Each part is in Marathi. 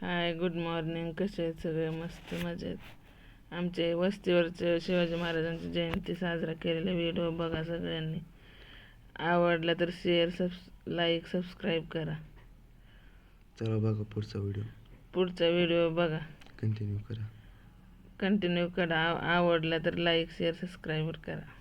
हाय, गुड मॉर्निंग. कसे आहेत सगळे? मस्त मजेत. आमचे वस्तीवरचे शिवाजी महाराजांची जयंती साजरा केलेला व्हिडिओ बघा सगळ्यांनी. आवडला तर शेअर, लाईक, सबस्क्राईब करा. चला बघा पुढचा व्हिडिओ बघा, कंटिन्यू करा. आवडला तर लाईक, शेअर, सबस्क्राईब करा.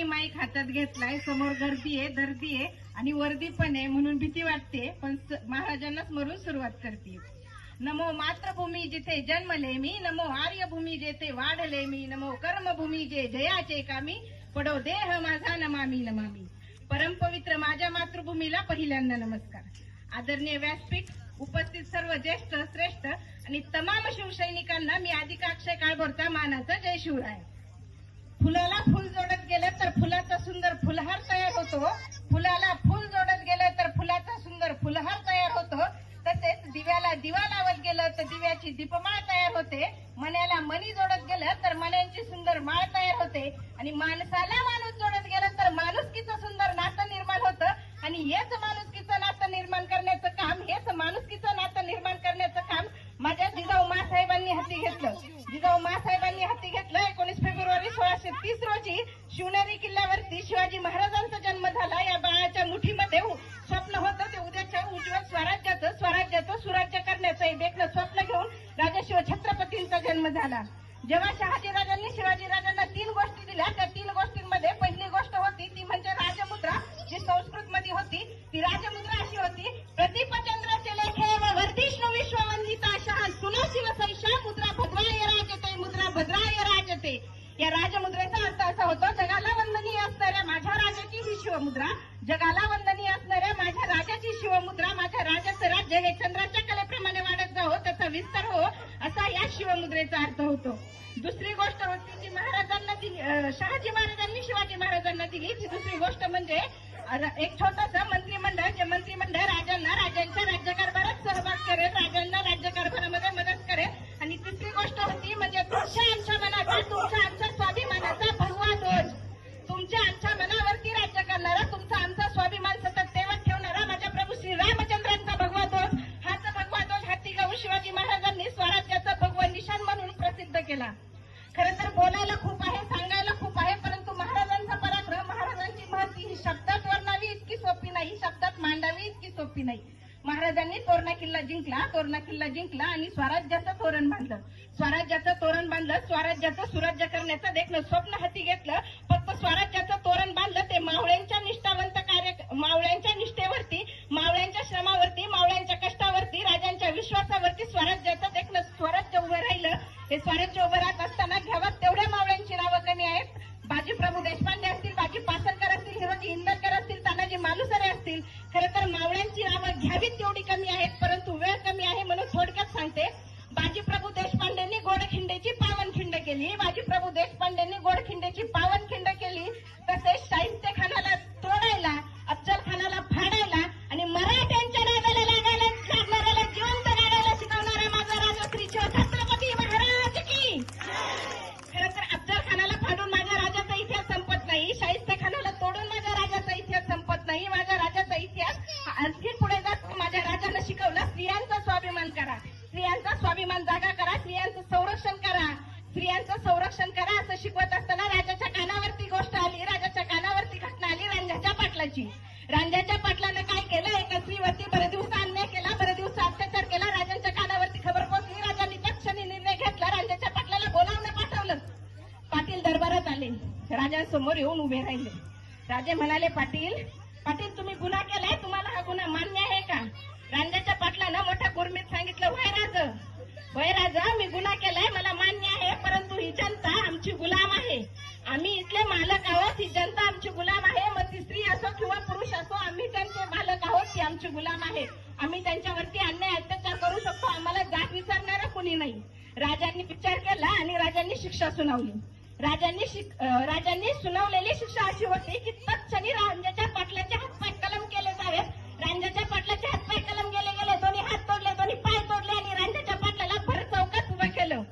माईक हातात घेतलाय, समोर गर्दी आहे आणि वर्दी पण आहे म्हणून भीती वाटते, पण महाराजांना स्मरून सुरुवात करते. नमो मातृभूमी जिथे जन्मले मी, नमो आर्यभूमी जेथे वाढले मी, नमो कर्मभूमी जे जयाचे कामी, पडो देह माझा नमामी नमामी. परमपवित्र माझ्या मातृभूमीला पहिल्यांदा नमस्कार. आदरणीय व्यासपीठ, उपस्थित सर्व ज्येष्ठ श्रेष्ठ आणि तमाम शिवसैनिकांना मी आदिका अक्षय काळभोरचा मानाचा जय शिवराय. फुलाला फुल जोडत गेलं तर फुलाचा सुंदर फुलहार तयार होतो, फुलाला फुल जोडत गेलं तर फुलाचा सुंदर फुलहार तयार होतो. तसेच दिव्याला दिवा लावत गेलं तर दिव्याची दीपमाळ तयार होते, मण्याला मणी जोडत गेलं तर मण्यांची सुंदर माळ तयार होते आणि माणसाला माणूस जोडत गेलं तर माणुसकीचं सुंदर नातं निर्माण होतं. आणि हेच माणुसकीचं नातं निर्माण करण्याचं काम, हेच माणुसकीचं नातं निर्माण करण्याचं काम माझ्या जिजाऊ मासाहेबांनी हाती घेतलं. जिजाऊ मासाहेबांनी हाती घेतलं. 19 फेब्रुवारी 1630 रोजी शिवनेरी किल्ल्यावरती शिवाजी महाराजांचा जन्म झाला. या बाळाच्या मुठीमध्ये स्वप्न होतं ते उद्याच्या उज्ज्वल स्वराज्याचं सुराज्य करण्याचं हे देखणं स्वप्न घेऊन राजा शिवछत्रपतींचा जन्म झाला. जेव्हा शहाजीराजांनी शिवाजीराजांना 3 गोष्टी दिल्या, त्या 3 गोष्टींमध्ये पहिली गोष्ट होती ती म्हणजे राजमुद्रा, जी संस्कृत मध्ये होती. ती राजमुद्रा अशी होती, प्रतिपचंद्राचे लेखे व वर्धिष्णू विश्ववंदिता शहा सुनो शिवसैषा मुद्रा भद्राय राजते, मुद्रा भद्राय राजते. या राजमुद्रेचा अर्थ असा होतो, जगाला वंदनीय असणाऱ्या माझ्या राजाची ही शिवमुद्रा, जगाला वंदनीय असणाऱ्या माझ्या राजाची शिवमुद्रा, माझ्या राजाचं राज्य हे चंद्राच्या कलेप्रमाणे वाढत जावो, त्याचा विस्तार हो, असा या शिवमुद्रेचा अर्थ होतो. दुसरी गोष्ट होती जी महाराजांना दिली, शहाजी महाराजांनी शिवाजी महाराजांना दिली, ती दुसरी गोष्ट म्हणजे एक छोटंसं मंत्रिमंडळ, जे मंत्रिमंडळ राजांना राज्यांच्या राज्यकारभारात सहभाग करेल, राजांना राज्यकारभारामध्ये मदत करेल. आणि तिसरी गोष्ट होती म्हणजे तुमच्या आमच्या मनाचा, तुमच्या आमच्या स्वाभिमानाचा भगवा ध्वज, तुमच्या आमच्या मनावरती राज्य करणारा, तुमचा आमचा स्वाभिमान सतत तेवत ठेवणारा माझ्या प्रभू श्री रामचंद्रांचा भगवा ध्वज, हाच भगवा ध्वज हाती घेऊन शिवाजी महाराजांनी स्वराज्याचं भगवं निशाण म्हणून प्रसिद्ध केला. खरं तर बोलायला खूप आहे, सांगायला खूप आहे, परंतु महाराजांचा पराक्रम, महाराजांची महती ही शब्दात वर्णावी इतकी सोपी नाही, शब्दात मांडावी इतकी सोपी नाही. महाराजांनी तोरणा किल्ला जिंकला आणि स्वराज्याचं तोरण बांधलं, स्वराज्याचं सुराज्य करण्याचं देखणं स्वप्न हाती घेतलं. फक्त स्वराज्याचं तोरण बांधलं, ते मावळ्यांच्या मावळ्यांच्या निष्ठेवरती, मावळ्यांच्या श्रमावरती, मावळ्यांच्या कष्टावरती, राजांच्या विश्वासावरती स्वराज्याचं देखणं स्वराज्य उभं राहिलं. हे स्वराज्य उभं राहत असताना घ्यावं तेवढ्या मावळ्यांची नावं कमी आहेत. बाजी प्रभू देशपांडे असतील, बाजी पासरकर असतील, हिरोजी इंदरकर असतील, तानाजी मालुसरे असतील. खरं तर मावळ्यांची नावं घ्यावीत तेवढी कमी आहेत, परंतु वेळ कमी आहे म्हणून थोडक्यात सांगते. बाजी प्रभू देशपांडेंनी गोडखिंडेची पावनखिंड केली, बाजी प्रभू देशपांडेंनी गोडखिंडेची पावनखिंड केली. तसेच शाहिस्ते खानाला तोडायला, अफजल खानाला फाडायला आणि मराठ्यांच्या नादाला लागणाऱ्याला जिवंत गाडायला शिकवणारा माझा राजा श्री छत्रपती महाराज की. खरं तर अफजल खानाला फाडून माझ्या राजाचा इतिहास संपत नाही, शाहिस्ते खानाला तोडून माझ्या राजाचा इतिहास संपत नाही. माझ्या राजाचा इतिहास आणखी पुढे जात माझ्या राजानं शिकवलं, स्त्रियांचा स्वाभिमान करा, स्त्रियांचा स्वाभिमान जागा करा, स्त्रियांचं संरक्षण करा, स्त्रियांचं संरक्षण करा असं शिकवत असताना राजाच्या कानावरती गोष्ट आली, राजाच्या कानावरती घटना आली रांझ्याच्या पाटलाची. रांझ्याच्या पाटलानं काय केलं, एका स्त्रीवरती बरे दिवस अन्याय केला, बरे दिवस अत्याचार केला. राजांच्या कानावरती खबर पोहोचली, राजा समोर येऊन उभे राहिले. राजे म्हणाले, पाटील तुम्ही गुन्हा केलाय, तुम्हाला हा गुन्हा मान्य आहे का? रांजाच्या पाटलानं मोठ्या गुरमीत सांगितलं, होय राजा, मी गुन्हा केलाय, मला मान्य आहे, परंतु ही जनता आमची गुलाम आहे. आम्ही इथले मालक आहोत, ही जनता आमची गुलाम आहे. मग ती स्त्री असो किंवा पुरुष असो, आम्ही त्यांचे मालक आहोत, ती आमची गुलाम आहे. आम्ही त्यांच्यावरती अन्याय अत्याचार करू शकतो, आम्हाला जात विचारणारा कुणी नाही. राजांनी विचार केला आणि राजांनी शिक्षा सुनावली. राजांनी सुनावलेली शिक्षा अशी होती की तत्क्षणी रांजाच्या पाटलाचे हातपाय कलम केले जावेत. रांजाच्या पाटलाचे हातपाय कलम गेले, दोन्ही हात तोडले, दोन्ही पाय तोडले आणि रांजाच्या पाटलाला भर चौकात उभं केलं.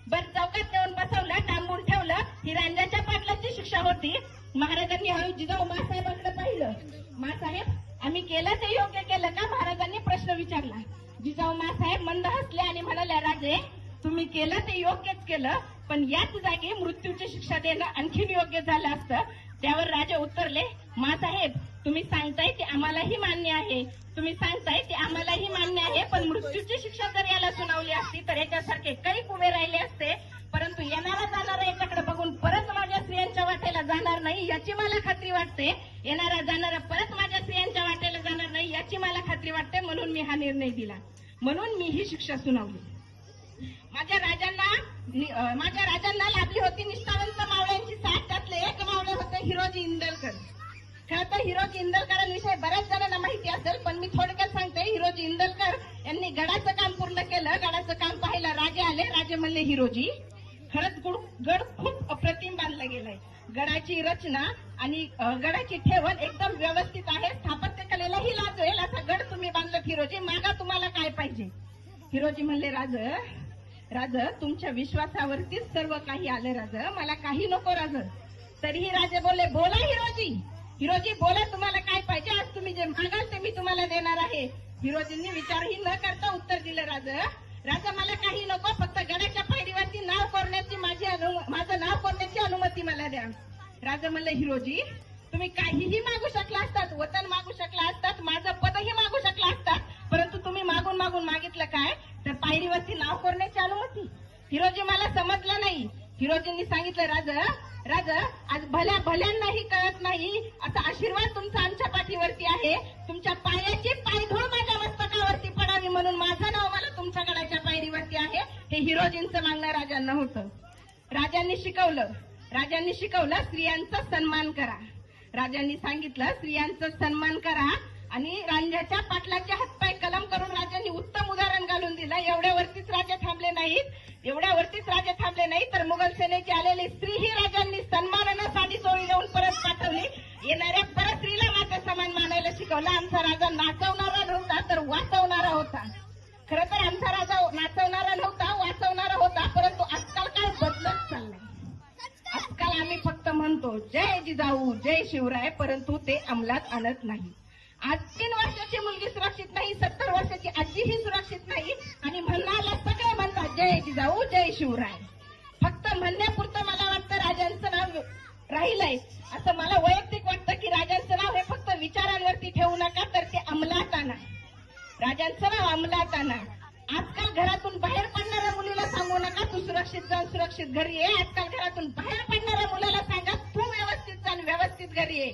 भर चौकात नेऊन बसवलं, डांबून ठेवलं. ही रांजाच्या पाटलाची शिक्षा होती. महाराजांनी हळू जिजाऊ मासाहेबांकडे पाहिलं. मासाहेब, आम्ही केलं ते योग्य केलं का? महाराजांनी प्रश्न विचारला. जिजाऊ मासाहेब मंद हसले आणि म्हणाले, राजे, तुम्ही केलं ते योग्यच केलं, पण याच जागी मृत्यूची शिक्षा देणं आणखीन योग्य झालं असतं. त्यावर राजे उत्तरले, मासाहेब, तुम्ही सांगताय ते आम्हालाही मान्य आहे, पण मृत्यूची शिक्षा जर याला सुनावली असती तर याच्यासारखे काही उभे राहिले असते, परंतु येणारा जाणारा याच्याकडे बघून परत माझ्या स्त्रियांच्या वाटेला जाणार नाही याची मला खात्री वाटते. येणारा जाणारा परत माझ्या स्त्रियांच्या वाटेला जाणार नाही याची मला खात्री वाटते. म्हणून मी हा निर्णय दिला, म्हणून मी ही शिक्षा सुनावली. माझ्या राजांना लाभली होती निष्ठावंत मावळ्यांची साथ. त्यातले एक मावळे होते हिरोजी इंदलकर. खरं तर हिरोजी इंदलकरांविषयी बऱ्याच जणांना माहिती असेल, पण मी थोडक्यात सांगते. हिरोजी इंदलकर यांनी गडाचं काम पूर्ण केलं. गडाचं काम पाहायला राजे आले. राजे म्हणले, हिरोजी, खरंच गड खूप अप्रतिम बांधला गेलाय. गडाची रचना आणि गडाची ठेवण एकदम व्यवस्थित आहे. स्थापत्य कलेलाही लाजवेल असा गड तुम्ही बांधला हिरोजी. मागा तुम्हाला काय पाहिजे? हिरोजी म्हणले, राज, तुमच्या विश्वासावरतीच सर्व काही आलं राज, मला काही नको राज. तरीही राजे बोलले, बोला हिरोजी बोला, तुम्हाला काय पाहिजे? आज तुम्ही जे मागाल ते मी तुम्हाला देणार आहे. हिरोजींनी विचारही न करता उत्तर दिलं, राजा मला काही नको, फक्त गडाच्या पायरीवरती नाव कोरण्याची माझं नाव कोरण्याची अनुमती मला द्या. राजा म्हणले, हिरोजी, तुम्ही काहीही मागू शकला असतात, वतन मागू शकला असतात, माझं पदही मागू शकला असतात, परंतु तुम्ही मागून मागितलं काय? तर पायरीवरती नाव कोरण्याची अनुमती. हिरोजी, मला समजलं नाही. हिरोजींनी सांगितलं, राजा, आज भल्यांनाही कळत नाही असा आशीर्वाद तुमचा आमच्या पाठीवरती आहे. तुमच्या पायाची पायधूळ माझ्या मस्तकावरती पडावी म्हणून माझं नाव मला तुमच्या गडाच्या पायरीवरती आहे. हे हिरोजींचं मागणं राजांना होतं. राजांनी शिकवलं स्त्रियांचा सन्मान करा. राजांनी सांगितलं स्त्रियांचा सन्मान करा आणि रांजाच्या पाटलाचे हातपाय कलम करून राजांनी उत्तम उदाहरण घालून दिलं. एवढ्यावरतीच राजे थांबले नाही तर मुघल सेनेची आलेली स्त्री ही राजांनी सन्मानानं साडी चोळी देऊन परत पाठवली. येणाऱ्या परत स्त्रीला माता समान मानायला शिकवलं. आमचा राजा नाचवणारा नव्हता तर वाचवणारा होता. खरं तर आमचा राजा नाचवणारा नव्हता, वाचवणारा होता. परंतु आजकाल काय बदलत चाललंय. आजकाल आम्ही फक्त म्हणतो जय जिजाऊ, जय शिवराय, परंतु ते अंमलात आणत नाही. आज 3 वर्षाची मुलगी सुरक्षित नाही, 70 वर्षाची आजीही सुरक्षित नाही आणि म्हणणाऱ्या सगळे म्हणतात जय जिजाऊ, जय शिवराय. फक्त म्हणण्यापुरतं मला वाटतं राजांचं नाव राहिलंय. असं मला वैयक्तिक वाटतं की राजांचं नाव हे फक्त विचारांवरती ठेवू नका, तर ते अंमलात आणा. राजांचं नाव अंमलात आणा. आजकाल घरातून बाहेर पडणाऱ्या मुलीला सांगू नका तू सुरक्षित जा, सुरक्षित घरी ये. आजकाल घरातून बाहेर पडणाऱ्या मुलाला सांगा तू व्यवस्थित जा, व्यवस्थित घरी ये.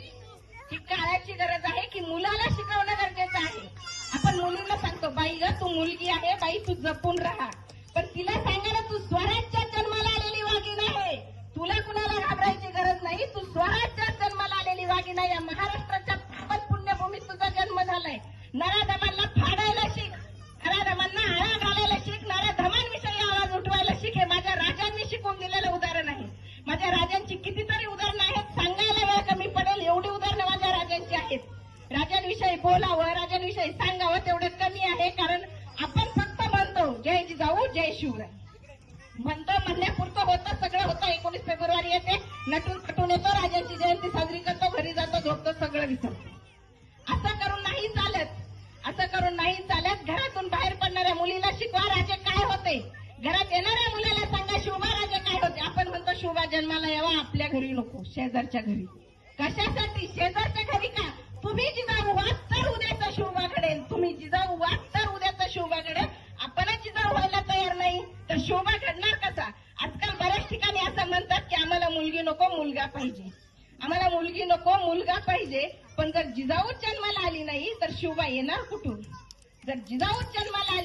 ही काळाची गरज आहे की मुलाला शिकवणं गरजेचं आहे. आपण मुलीला सांगतो, बाई ग तू मुलगी आहे, बाई तू जपून राहा, पण तिला सांगा ना तू स्वराज्यात जन्माला आलेली वाघीण आहे. तुला कुणाला घाबरायची गरज नाही. तू स्वराज्यात जन्माला आलेली वाघीण आहे. या महाराष्ट्राच्या पावन पुण्यभूमीत तुझा जन्म झालाय. नराधमांना फाडायला शिक, नराधमांना आळा घालायला शिक, नराधमांविषयी आवाज उठवायला शिक. हे माझ्या राजांनी शिकवून दिलेलं उदाहरण आहे. माझ्या राजांची कितीतरी उदाहरणं आहेत, सांगायला वेळ कमी पडेल एवढी उदाहरणं माझ्या राजांची आहेत. राजांविषयी बोलावं, राजांविषयी सांगावं तेवढं कमी आहे, कारण आपण फक्त म्हणतो जय जिजाऊ, जय शिवराय म्हणण्यापुरतं होतं, सगळं होतं. 19 फेब्रुवारी येते, नटून खटून येतो, राजांची जयंती साजरी करतो, घरी जातो, झोपतो, सगळं विसरतो. असं करून नाही चालत. घरातून बाहेर पडणाऱ्या मुलीला शिकवा राजे काय होते. घरात येणाऱ्या मुलाला सांगा शिवबा राजे काय होते. आपण म्हणतो शिवबा जन्माला यावा, आपल्या घरी नको, शेजारच्या घरी. कशासाठी? शेजारच्या घरी का? तुम्ही जिजाऊ व्हा तर उद्याचा शिवबा घडेल. तुम्ही जिजाऊ व्हा तर उद्याचा शिवबा घडेल. आपणच जिजाऊ व्हायला तयार नाही तर शिवबा घडणार कसा? आजकाल बऱ्याच ठिकाणी असं म्हणतात की आम्हाला मुलगी नको, मुलगा पाहिजे. यायला पाहिजे, पण जर जिजाऊ जन्माला आली नाही तर शिवबा येणार कुठून? जर जिजाऊ जन्माला